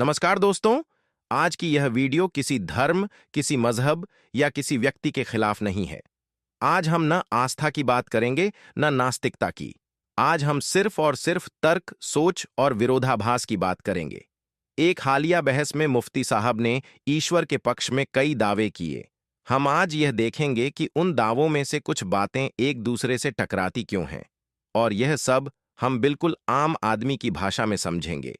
नमस्कार दोस्तों। आज की यह वीडियो किसी धर्म, किसी मजहब या किसी व्यक्ति के खिलाफ नहीं है। आज हम न आस्था की बात करेंगे, न नास्तिकता की। आज हम सिर्फ और सिर्फ तर्क, सोच और विरोधाभास की बात करेंगे। एक हालिया बहस में मुफ्ती साहब ने ईश्वर के पक्ष में कई दावे किए। हम आज यह देखेंगे कि उन दावों में से कुछ बातें एक दूसरे से टकराती क्यों हैं, और यह सब हम बिल्कुल आम आदमी की भाषा में समझेंगे।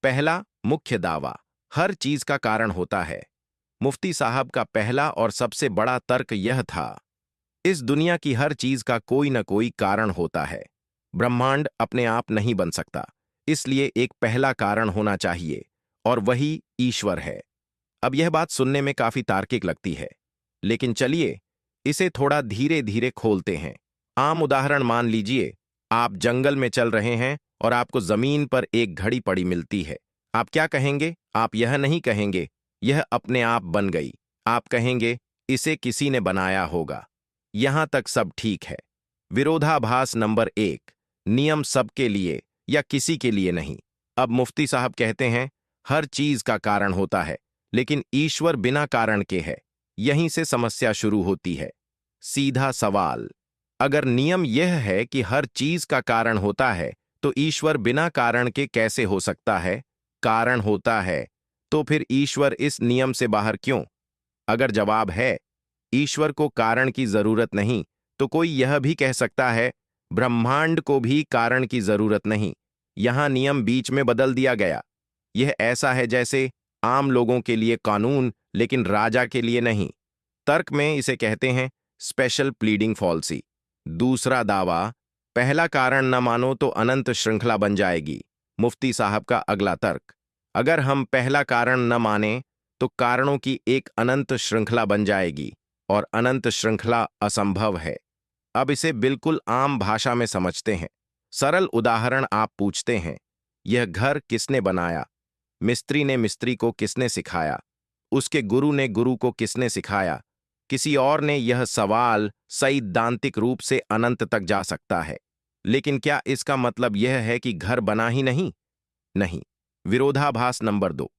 पहला मुख्य दावा, हर चीज का कारण होता है। मुफ्ती साहब का पहला और सबसे बड़ा तर्क यह था, इस दुनिया की हर चीज का कोई न कोई कारण होता है। ब्रह्मांड अपने आप नहीं बन सकता, इसलिए एक पहला कारण होना चाहिए, और वही ईश्वर है। अब यह बात सुनने में काफी तार्किक लगती है, लेकिन चलिए इसे थोड़ा धीरे धीरे खोलते हैं। आम उदाहरण मान लीजिए, आप जंगल में चल रहे हैं और आपको जमीन पर एक घड़ी पड़ी मिलती है। आप क्या कहेंगे? आप यह नहीं कहेंगे यह अपने आप बन गई। आप कहेंगे इसे किसी ने बनाया होगा। यहां तक सब ठीक है। विरोधाभास नंबर एक, नियम सबके लिए या किसी के लिए नहीं। अब मुफ्ती साहब कहते हैं हर चीज का कारण होता है, लेकिन ईश्वर बिना कारण के है। यहीं से समस्या शुरू होती है। सीधा सवाल, अगर नियम यह है कि हर चीज का कारण होता है, तो ईश्वर बिना कारण के कैसे हो सकता है? कारण होता है, तो फिर ईश्वर इस नियम से बाहर क्यों? अगर जवाब है ईश्वर को कारण की जरूरत नहीं, तो कोई यह भी कह सकता है ब्रह्मांड को भी कारण की जरूरत नहीं। यहां नियम बीच में बदल दिया गया। यह ऐसा है जैसे आम लोगों के लिए कानून, लेकिन राजा के लिए नहीं। तर्क में इसे कहते हैं स्पेशल प्लीडिंग फॉल्सी। दूसरा दावा, पहला कारण न मानो तो अनंत श्रृंखला बन जाएगी। मुफ्ती साहब का अगला तर्क, अगर हम पहला कारण न माने तो कारणों की एक अनंत श्रृंखला बन जाएगी, और अनंत श्रृंखला असंभव है। अब इसे बिल्कुल आम भाषा में समझते हैं। सरल उदाहरण, आप पूछते हैं यह घर किसने बनाया? मिस्त्री ने मिस्त्री को किसने सिखाया? उसके गुरु ने गुरु को किसने सिखाया? किसी और ने? यह सवाल सैद्धांतिक रूप से अनंत तक जा सकता है, लेकिन क्या इसका मतलब यह है कि घर बना ही नहीं? नहीं। विरोधाभास नंबर दो,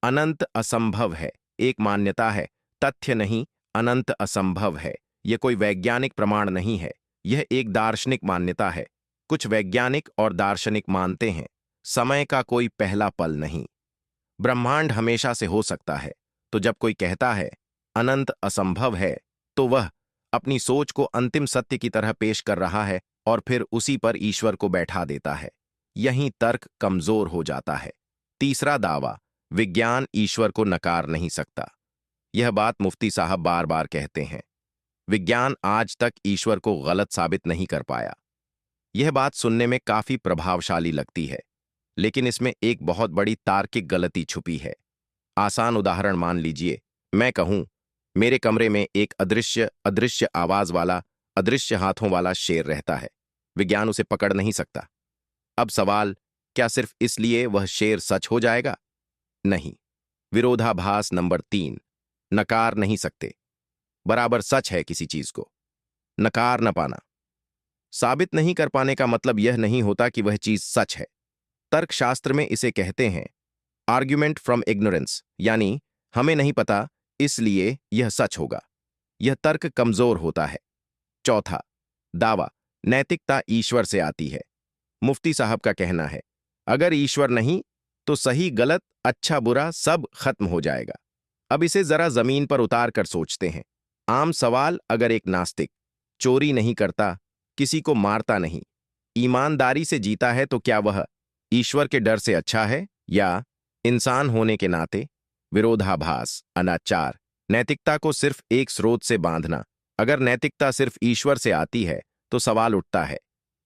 अनंत असंभव है। एक मान्यता है, तथ्य नहीं, अनंत असंभव है। यह कोई वैज्ञानिक प्रमाण नहीं है, यह एक दार्शनिक मान्यता है। कुछ वैज्ञानिक और दार्शनिक मानते हैं समय का कोई पहला पल नहीं, ब्रह्मांड हमेशा से हो सकता है। तो जब कोई कहता है अनंत असंभव है, तो वह अपनी सोच को अंतिम सत्य की तरह पेश कर रहा है, और फिर उसी पर ईश्वर को बैठा देता है। यहीं तर्क कमजोर हो जाता है। तीसरा दावा, विज्ञान ईश्वर को नकार नहीं सकता। यह बात मुफ्ती साहब बार बार कहते हैं। विज्ञान आज तक ईश्वर को गलत साबित नहीं कर पाया। यह बात सुनने में काफी प्रभावशाली लगती है, लेकिन इसमें एक बहुत बड़ी तार्किक गलती छुपी है। आसान उदाहरण मान लीजिए, मैं कहूं मेरे कमरे में एक अदृश्य अदृश्य आवाज वाला, अदृश्य हाथों वाला शेर रहता है। विज्ञान उसे पकड़ नहीं सकता। अब सवाल, क्या सिर्फ इसलिए वह शेर सच हो जाएगा? नहीं। विरोधाभास नंबर तीन, नकार नहीं सकते बराबर सच है किसी चीज को। नकार न पाना, साबित नहीं कर पाने का मतलब यह नहीं होता कि वह चीज सच है। तर्कशास्त्र में इसे कहते हैं आर्ग्यूमेंट फ्रॉम इग्नोरेंस, यानी हमें नहीं पता इसलिए यह सच होगा। यह तर्क कमजोर होता है। चौथा दावा, नैतिकता ईश्वर से आती है। मुफ्ती साहब का कहना है अगर ईश्वर नहीं तो सही गलत, अच्छा बुरा सब खत्म हो जाएगा। अब इसे जरा जमीन पर उतार कर सोचते हैं। आम सवाल, अगर एक नास्तिक चोरी नहीं करता, किसी को मारता नहीं, ईमानदारी से जीता है, तो क्या वह ईश्वर के डर से अच्छा है या इंसान होने के नाते? विरोधाभास, अनाचार, नैतिकता को सिर्फ एक स्रोत से बांधना। अगर नैतिकता सिर्फ ईश्वर से आती है, तो सवाल उठता है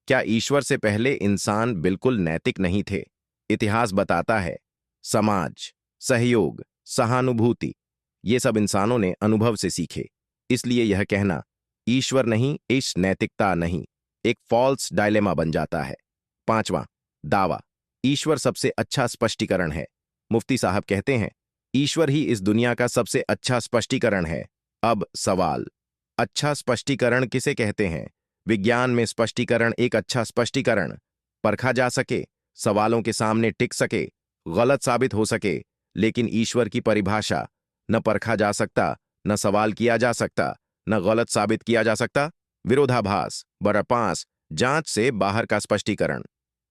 क्या ईश्वर से पहले इंसान बिल्कुल नैतिक नहीं थे? इतिहास बताता है समाज, सहयोग, सहानुभूति, ये सब इंसानों ने अनुभव से सीखे। इसलिए यह कहना ईश्वर नहीं, इस नैतिकता नहीं, एक फॉल्स डायलेमा बन जाता है। पांचवां दावा, ईश्वर सबसे अच्छा स्पष्टीकरण है। मुफ्ती साहब कहते हैं ईश्वर ही इस दुनिया का सबसे अच्छा स्पष्टीकरण है। अब सवाल, अच्छा स्पष्टीकरण किसे कहते हैं? विज्ञान में स्पष्टीकरण एक अच्छा स्पष्टीकरण परखा जा सके, सवालों के सामने टिक सके, गलत साबित हो सके, लेकिन ईश्वर की परिभाषा न परखा जा सकता, न सवाल किया जा सकता, न गलत साबित किया जा सकता। विरोधाभास बटा 5, जांच से बाहर का स्पष्टीकरण।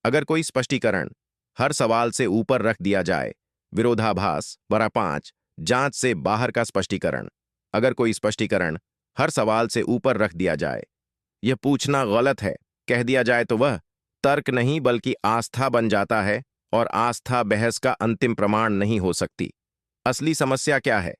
अगर कोई स्पष्टीकरण हर सवाल से ऊपर रख दिया जाए, विरोधाभास बटा 5, जांच से बाहर का स्पष्टीकरण। अगर कोई स्पष्टीकरण हर सवाल से ऊपर रख दिया जाए, यह पूछना गलत है कह दिया जाए, तो वह तर्क नहीं बल्कि आस्था बन जाता है, और आस्था बहस का अंतिम प्रमाण नहीं हो सकती। असली समस्या क्या है?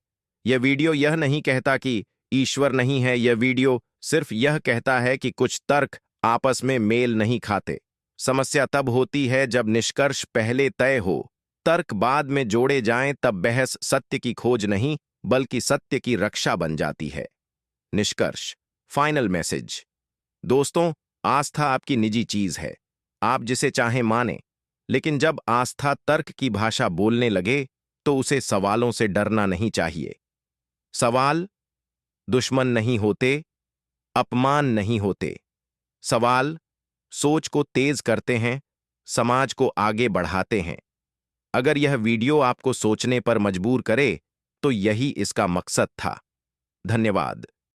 यह वीडियो यह नहीं कहता कि ईश्वर नहीं है, यह वीडियो सिर्फ यह कहता है कि कुछ तर्क आपस में मेल नहीं खाते। समस्या तब होती है जब निष्कर्ष पहले तय हो, तर्क बाद में जोड़े जाएं, तब बहस सत्य की खोज नहीं बल्कि सत्य की रक्षा बन जाती है। निष्कर्ष, फाइनल मैसेज। दोस्तों, आस्था आपकी निजी चीज है, आप जिसे चाहें माने, लेकिन जब आस्था तर्क की भाषा बोलने लगे तो उसे सवालों से डरना नहीं चाहिए। सवाल दुश्मन नहीं होते, अपमान नहीं होते। सवाल सोच को तेज करते हैं, समाज को आगे बढ़ाते हैं। अगर यह वीडियो आपको सोचने पर मजबूर करे, तो यही इसका मकसद था। धन्यवाद।